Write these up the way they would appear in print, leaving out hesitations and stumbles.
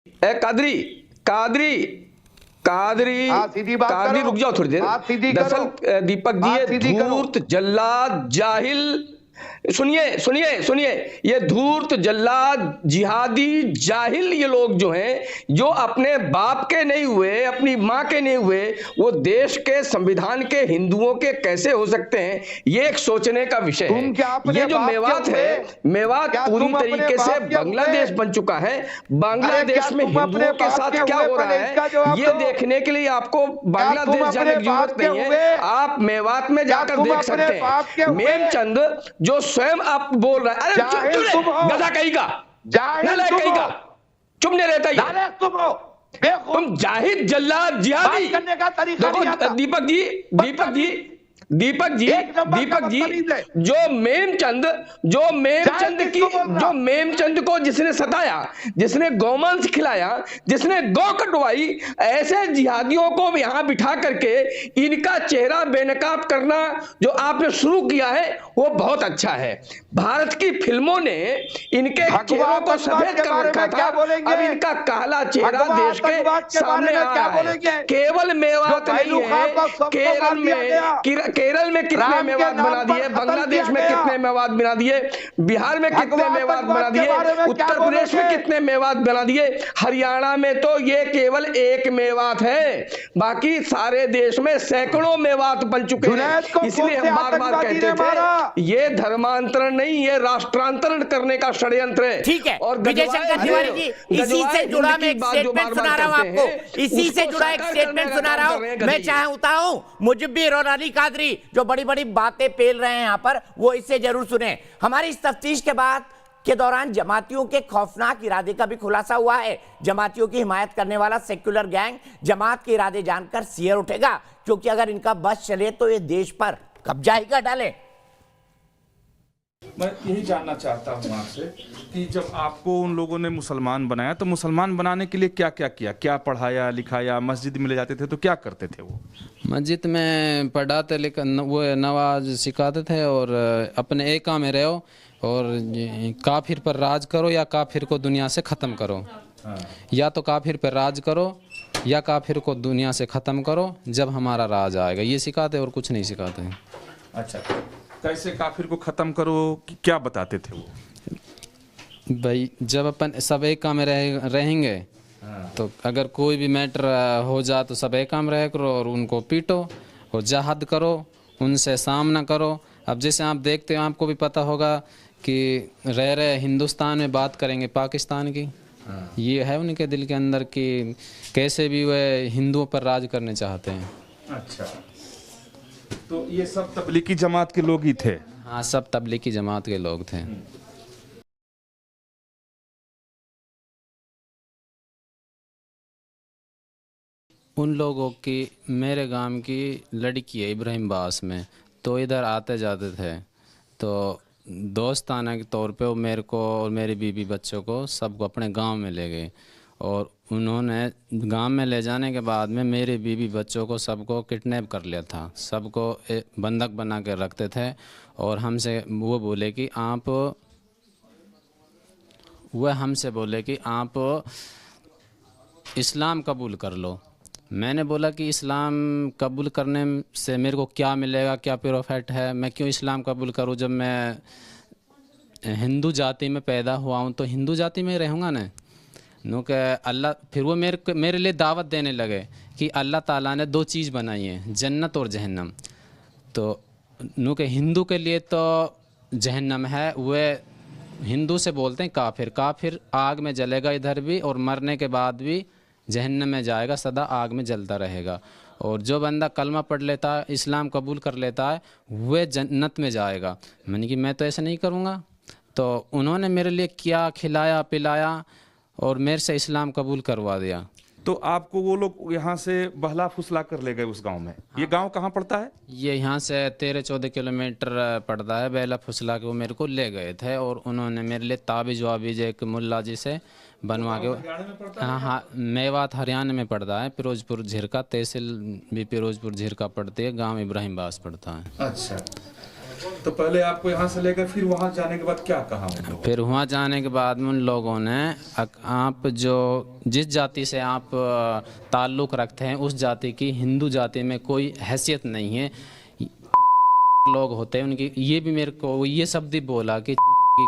ए कादरी कादरी कादरी सीधी बात कादरी करो। रुक जाओ थोड़ी देर। बात सीधी दरअसल करो। दीपक जी, बात ये सीधी करो। धूर्त जल्लाद जाहिल, सुनिए सुनिए सुनिए, ये धूर्त जल्लाद जिहादी जाहिल, ये लोग जो हैं, जो अपने बाप के नहीं हुए, अपनी मां के नहीं हुए, वो देश के संविधान के हिंदुओं के कैसे हो सकते हैं? ये एक सोचने का विषय तुम क्या है। अपने ये जो बाप के मेवात हुए? है, मेवात क्या पूरी तुम अपने तरीके से बाप के बांग्लादेश हुए? बन चुका है। अरे बांग्लादेश क्या में तुम अपने हिंदुओं के बाप साथ के क्या हुए? हो रहा पहले इसका है, जवाब ये दो। देखने के लिए आपको तुम बांग्लादेश जाने अपने की जरूरत बाप के नहीं है। हुए? आप मेवात में क्या जाकर तुम देख अपने सकते बाप के हैं। हुए? मेमचंद जो स्वयं आप बोल रहे हैं, अरे चुप जाहिल चुप तुम रे, हो। गधा कहीं का, जाहिल नालायक तुम कहीं हो। का, चुप नहीं रहता ये। नालायक तुम हो। बेवकूफ। तुम जाहिद जल्लाद जिहादी। बात करने का तरीका नहीं आता। देखो दीपक जी, दीपक जी, दीपक जी, एक नंबर का दीपक जी, बदतमीज है। जो मेमचंद जाहिल की, किसको बोल रहा? जो मेमचंद को जिसने सताया, जिसने गौमांस खिलाया, जिसने गौ कटवाई, ऐसे जिहादियों को यहाँ बिठा करके इनका चेहरा बेनकाब करना जो आपने शुरू किया है, वो बहुत अच्छा है। भारत की फिल्मों ने इनके चेहरों को सफेद कर रखा था, अब इनका काला चेहरा देश के सामने आ रहा है। केवल मेवात नहीं है, केरल में कितने मेवात बना दिए, बांग्लादेश में कितने मेवात बना दिए, बिहार में कितने मेवात बना दिए, उत्तर प्रदेश में कितने मेवात बना दिए, हरियाणा में तो ये केवल एक मेवात है, बाकी सारे देश में सैकड़ों मेवात बन चुके हैं। इसलिए हम बार बार कहते थे ये धर्मांतरण नहीं, ये राष्ट्रांतरण करने का षड्यंत्र है। ठीक है और विजय शंकर तिवारी जी, इसी से जुड़ा मैं एक स्टेटमेंट सुना रहा हूं आपको, इसी से जुड़ा एक स्टेटमेंट सुना रहा हूं। मैं चाहता हूं मुजब्बिर और अली कादरी जो बड़ी बड़ी बातें पेल रहे हैं यहां पर, वो इससे जरूर सुने। हमारी इस तफ्तीश के बाद के दौरान जमातियों के खौफनाक इरादे का भी खुलासा हुआ है। जमातियों की हिमायत करने वाला सेक्युलर गैंग जमात के इरादे जानकर सियर उठेगा, क्योंकि अगर इनका बस चले तो ये देश पर कब्जा ही कर डाले। मैं यही जानना चाहता हूँ आपसे कि जब आपको उन लोगों ने मुसलमान बनाया तो मुसलमान बनाने के लिए क्या क्या किया, क्या पढ़ाया लिखाया, मस्जिद में ले जाते थे तो क्या करते थे वो? मस्जिद में पढ़ाते लेकिन वो नमाज सिखाते थे और अपने एक काम में रहो और काफिर पर राज करो या काफिर को दुनिया से ख़त्म करो। या तो काफिर पर राज करो या काफिर को दुनिया से ख़त्म करो, जब हमारा राज आएगा, ये सिखाते और कुछ नहीं सिखाते हैं। अच्छा, कैसे काफिर को ख़त्म करो, क्या बताते थे वो? भाई जब अपन सब एक काम में रहेंगे तो अगर कोई भी मैटर हो जाए तो सब एक काम रहे करो और उनको पीटो और जहद करो, उनसे सामना करो। अब जैसे आप देखते हो, आपको भी पता होगा कि रह रहे हिंदुस्तान में बात करेंगे पाकिस्तान की, ये है उनके दिल के अंदर कि कैसे भी वह हिंदुओं पर राज करने चाहते हैं। अच्छा, तो ये सब तबलीगी जमात के लोग ही थे? हाँ, सब तबलीगी जमात के लोग थे। उन लोगों की, मेरे गांव की लड़की है इब्राहिम बास में, तो इधर आते जाते थे, तो दोस्ताना के तौर पे वो मेरे को और मेरी बीवी बच्चों को सबको अपने गांव में ले गए और उन्होंने गांव में ले जाने के बाद में मेरे बीवी बच्चों को सबको किडनैप कर लिया था, सबको बंधक बना के रखते थे और हमसे वो बोले कि आप इस्लाम कबूल कर लो। मैंने बोला कि इस्लाम कबूल करने से मेरे को क्या मिलेगा, क्या प्रॉफिट है, मैं क्यों इस्लाम कबूल करूं जब मैं हिंदू जाति में पैदा हुआ हूं, तो हिंदू जाति में रहूँगा ना। नो के अल्लाह, फिर वो मेरे लिए दावत देने लगे कि अल्लाह ताला ने दो चीज़ बनाई है, जन्नत और जहन्नम। तो नो के हिंदू के लिए तो जहन्नम है, वे हिंदू से बोलते हैं काफिर, काफिर आग में जलेगा इधर भी और मरने के बाद भी जहन्नम में जाएगा, सदा आग में जलता रहेगा। और जो बंदा कलमा पढ़ लेता है, इस्लाम कबूल कर लेता है, वह जन्नत में जाएगा। मैंने कि मैं तो ऐसा नहीं करूँगा। तो उन्होंने मेरे लिए क्या खिलाया पिलाया और मेरे से इस्लाम कबूल करवा दिया। तो आपको वो लोग यहाँ से बहला फुसला कर ले गए उस गांव में? ये गांव कहाँ पड़ता है? ये यहाँ से 13-14 किलोमीटर पड़ता है। बहला फुसला के वो मेरे को ले गए थे और उन्होंने मेरे लिए ताबीज़ वाबीज़ एक मुल्ला जी से बनवा के, हाँ, मेवात हरियाणा में पड़ता है, फिरोजपुर झिरका तहसील भी फिरोजपुर झिरका पड़ती है, गांव इब्राहिम बास पड़ता है। अच्छा, तो पहले आपको यहाँ से लेकर फिर वहाँ जाने के बाद क्या कहा उन लोगों ने? फिर वहाँ जाने के बाद में उन लोगों ने आप जो जिस जाति से आप ताल्लुक़ रखते हैं उस जाति की हिंदू जाति में कोई हैसियत नहीं है। लोग होते हैं उनकी, ये भी मेरे को ये शब्द ही बोला कि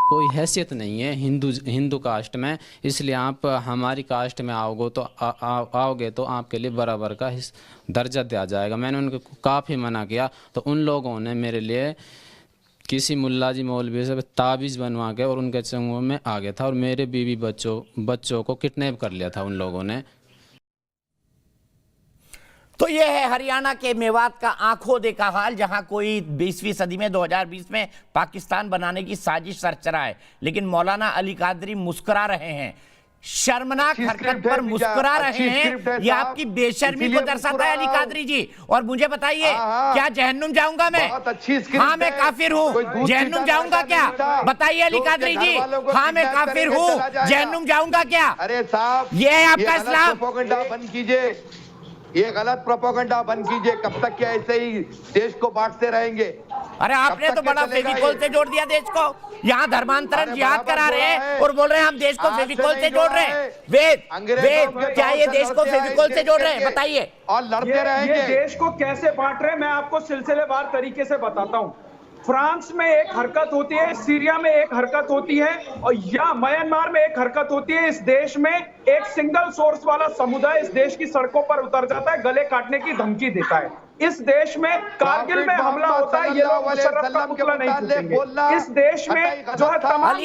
कोई हैसियत नहीं है हिंदू कास्ट में, इसलिए आप हमारी कास्ट में आओगे तो आपके लिए बराबर का दर्जा दिया जाएगा। मैंने उनको काफ़ी मना किया तो उन लोगों ने मेरे लिए किसी मुल्ला जी मौलवी से ताबीज़ बनवा के और उनके चंगुओं में आ गया था और मेरे बीवी बच्चों को किडनैप कर लिया था उन लोगों ने। तो यह है हरियाणा के मेवात का आंखों देखा हाल, जहां कोई 20वीं सदी में 2020 में पाकिस्तान बनाने की साजिश सरचरा है, लेकिन मौलाना अली कादरी मुस्कुरा रहे हैं, शर्मनाक हरकत पर मुस्कुरा रहे हैं। ये आपकी बेशर्मी को दर्शाता है अली कादरी जी। और मुझे बताइए, क्या जहन्नुम जाऊंगा मैं? हाँ मैं काफिर हूँ, जहन्नुम जाऊंगा क्या? बताइए अली कादरी जी। हाँ मैं काफिर हूँ, जहन्नुम जाऊंगा क्या? अरे साहब, ये है आपका इस्लाम। प्रोपेगेंडा बंद कीजिए, ये गलत प्रोपेगेंडा बंद कीजिए। कब तक क्या ऐसे ही देश को बांटते रहेंगे? अरे आपने तो बड़ा फेविकोल से जोड़ दिया देश को। यहाँ धर्मांतरण जिहाद करा रहे हैं और बोल रहे हैं हम देश को फेविकोल से जोड़ रहे हैं। वेद क्या ये देश को फेविकोल से जोड़ रहे हैं? बताइए। और लड़ते रहेंगे। ये देश को कैसे बांट रहे हैं मैं आपको सिलसिलेवार तरीके से बताता हूँ। फ्रांस में एक हरकत होती है, सीरिया में एक हरकत होती है और या म्यांमार में एक हरकत होती है। इस देश में एक सिंगल सोर्स वाला समुदाय इस देश की सड़कों पर उतर जाता है, गले काटने की धमकी देता है। इस देश में कारगिल में हमला होता है, ये लोग मुशर्रफ का पुतला नहीं फूकेंगे। इस देश में जो है तमाम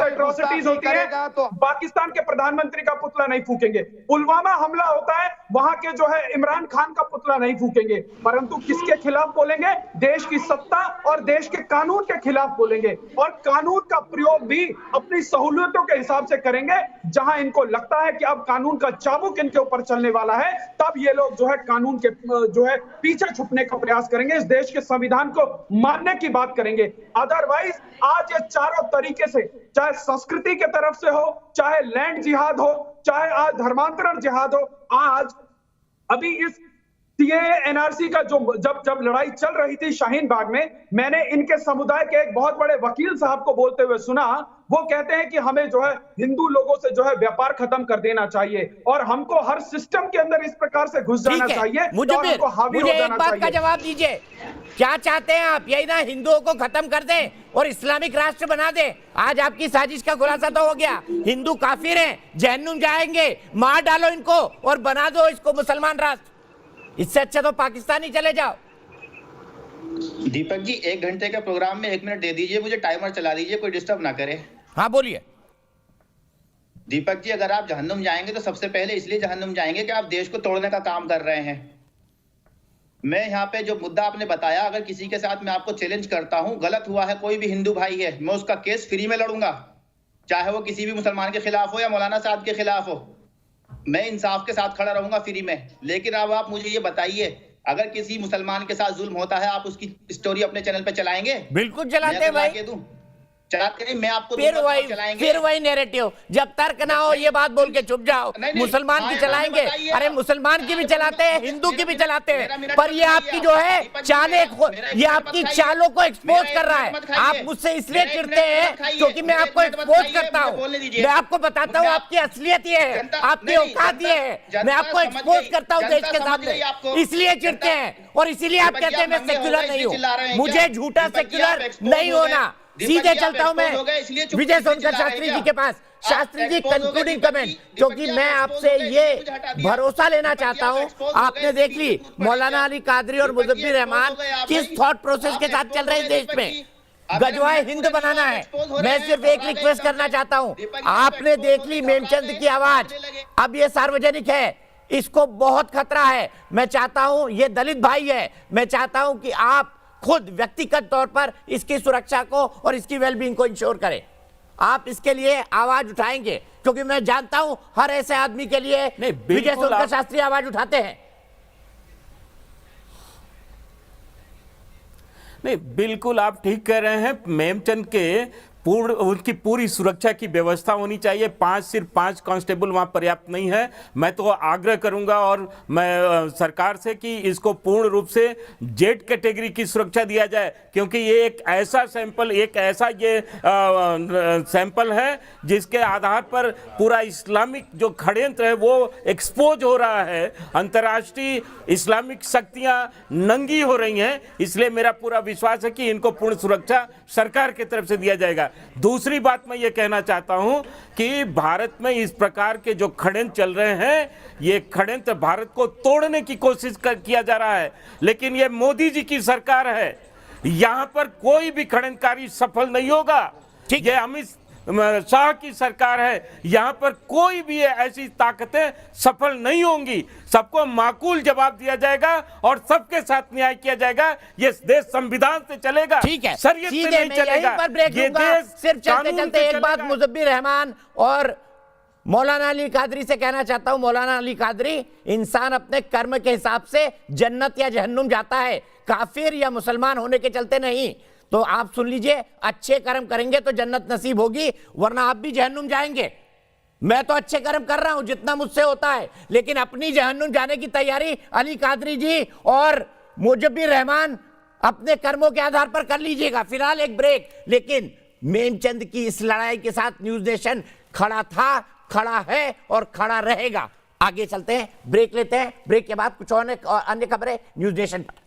एट्रोसिटीज होती है, पाकिस्तान के प्रधानमंत्री का पुतला नहीं फूकेंगे। पुलवामा हमला होता है, वहां के जो है इमरान खान का पुतला नहीं फूकेंगे, परंतु किसके खिलाफ बोलेंगे? देश की सत्ता और देश के कानून के खिलाफ बोलेंगे। और कानून का प्रयोग भी अपनी सहूलियतों के हिसाब से करेंगे। जहां इनको लगता है कि अब कानून का चाबुक इनके ऊपर चलने वाला है, तब ये लोग जो है कानून के जो है पीछे छुपने का प्रयास करेंगे, इस देश के संविधान को मानने की बात करेंगे। अदरवाइज आज ये चारों तरीके से, चाहे संस्कृति के तरफ से हो, चाहे लैंड जिहाद हो, चाहे आज धर्मांतरण जिहाद हो, आज अभी इस एनआरसी का जो जब लड़ाई चल रही थी शाहीन बाग में, मैंने इनके समुदाय के एक बहुत बड़े वकील साहब को बोलते हुए सुना। वो कहते हैं कि हमें जो है हिंदू लोगों से जो है व्यापार खत्म कर देना चाहिए और हमको हर सिस्टम के अंदर इस प्रकार से घुस जाना चाहिए। मुझे एक बात का जवाब दीजिए, क्या चाहते हैं आप? यही ना हिंदुओं को खत्म कर दें और इस्लामिक राष्ट्र बना दे? आज आपकी साजिश का खुलासा तो हो गया, हिंदू काफिर हैं, जहन्नुम जाएंगे, मार डालो इनको और बना दो इसको मुसलमान राष्ट्र। इससे अच्छा तो पाकिस्तान ही चले जाओ। दीपक जी, 1 घंटे के प्रोग्राम में 1 मिनट दे दीजिए, मुझे टाइमर चला दीजिए, कोई डिस्टर्ब ना करे। हाँ बोलिए। दीपक जी, अगर आप जहन्नुम जाएंगे तो सबसे पहले इसलिए जहन्नुम जाएंगे कि आप देश को तोड़ने का काम कर रहे हैं। मैं यहाँ पे जो मुद्दा आपने बताया, अगर किसी के साथ मैं आपको चैलेंज करता हूँ, गलत हुआ है, कोई भी हिंदू भाई है, मैं उसका केस फ्री में लड़ूंगा, चाहे वो किसी भी मुसलमान के खिलाफ हो या मौलाना साहब के खिलाफ हो। मैं इंसाफ के साथ खड़ा रहूंगा फ्री में। लेकिन अब आप मुझे ये बताइए, अगर किसी मुसलमान के साथ जुल्म होता है, आप उसकी स्टोरी अपने चैनल पे चलाएंगे? बिल्कुल चलाते हैं भाई। चलाते नहीं, मैं आपको फिर वही नैरेटिव, जब तर्क ना हो ये बात बोल के चुप जाओ। मुसलमान की चलाएंगे, अरे मुसलमान की भी चलाते हैं, हिंदू की भी चलाते हैं, पर ये आपकी जो है ये आपकी चालों को एक्सपोज कर रहा है। आप मुझसे इसलिए चिढ़ते हैं क्योंकि मैं आपको एक्सपोज करता हूँ, मैं आपको बताता हूँ आपकी असलियत ये है, आपकी औकात ये है, मैं आपको एक्सपोज करता हूँ देश के सामने, इसलिए चिढ़ते हैं। और इसीलिए आप कहते हैं मैं सेक्युलर नहीं हूँ। मुझे झूठा सेक्युलर नहीं होना, सीधे चलता हूं मैं विजय सोनकर शास्त्री जी के पास। शास्त्री जी, कंक्लूडिंग कमेंट, क्योंकि मैं आपसे ये भरोसा लेना चाहता हूं। आपने देख ली मौलाना अली कादरी और मुजफ्फर रहमान किस थॉट प्रोसेस के साथ चल रहे हैं देश में। गजवाए हिंद बनाना है। मैं सिर्फ एक रिक्वेस्ट करना चाहता हूं, आपने देख ली मेमचंद की आवाज, अब ये सार्वजनिक है, इसको बहुत खतरा है। मैं चाहता हूं, ये दलित भाई है, मैं चाहता हूं कि आप खुद व्यक्तिगत तौर पर इसकी सुरक्षा को और इसकी वेलबींग को इंश्योर करें। आप इसके लिए आवाज उठाएंगे, क्योंकि मैं जानता हूं हर ऐसे आदमी के लिए विजय सोनकर शास्त्री आवाज उठाते हैं। नहीं, बिल्कुल आप ठीक कह रहे हैं। मेमचंद के उनकी पूरी सुरक्षा की व्यवस्था होनी चाहिए। सिर्फ 5 कांस्टेबल वहां पर्याप्त नहीं है। मैं तो आग्रह करूंगा और मैं सरकार से कि इसको पूर्ण रूप से जेड कैटेगरी की सुरक्षा दिया जाए, क्योंकि ये एक ऐसा सैंपल है जिसके आधार पर पूरा इस्लामिक जो षड्यंत्र है वो एक्सपोज हो रहा है। अंतर्राष्ट्रीय इस्लामिक शक्तियां नंगी हो रही हैं, इसलिए मेरा पूरा विश्वास है कि इनको पूर्ण सुरक्षा सरकार की तरफ से दिया जाएगा। दूसरी बात मैं ये कहना चाहता हूं कि भारत में इस प्रकार के जो षड्यंत्र चल रहे हैं, ये षड्यंत्र भारत को तोड़ने की कोशिश किया जा रहा है, लेकिन ये मोदी जी की सरकार है, यहां पर कोई भी षड्यंत्रकारी सफल नहीं होगा। ये अमित शाह की सरकार है, यहां पर कोई भी ऐसी ताकतें सफल नहीं होंगी। सबको माकूल जवाब दिया जाएगा और सबके साथ न्याय किया जाएगा। ये देश संविधान से चलेगा, ठीक है, शरीयत से नहीं चलेगा। पर ब्रेक ये देश सिर्फ चलते कानून चलते से एक बात चलेगा। मुजब्बिर रहमान और मौलाना अली कादरी से कहना चाहता हूं। मौलाना अली कादरी, इंसान अपने कर्म के हिसाब से जन्नत या जहन्नुम जाता है, काफिर या मुसलमान होने के चलते नहीं। तो आप सुन लीजिए, अच्छे कर्म करेंगे तो जन्नत नसीब होगी, वरना आप भी जहन्नुम जाएंगे। मैं तो अच्छे कर्म कर रहा हूं जितना मुझसे होता है, लेकिन अपनी जहन्नुम जाने की तैयारी अली कादरी जी और मुजब्बिर रहमान अपने कर्मों के आधार पर कर लीजिएगा। फिलहाल एक ब्रेक, लेकिन मेमचंद की इस लड़ाई के साथ न्यूज नेशन खड़ा था, खड़ा है और खड़ा रहेगा। आगे चलते हैं, ब्रेक लेते हैं, ब्रेक के बाद कुछ और अन्य खबरें न्यूज नेशन पर।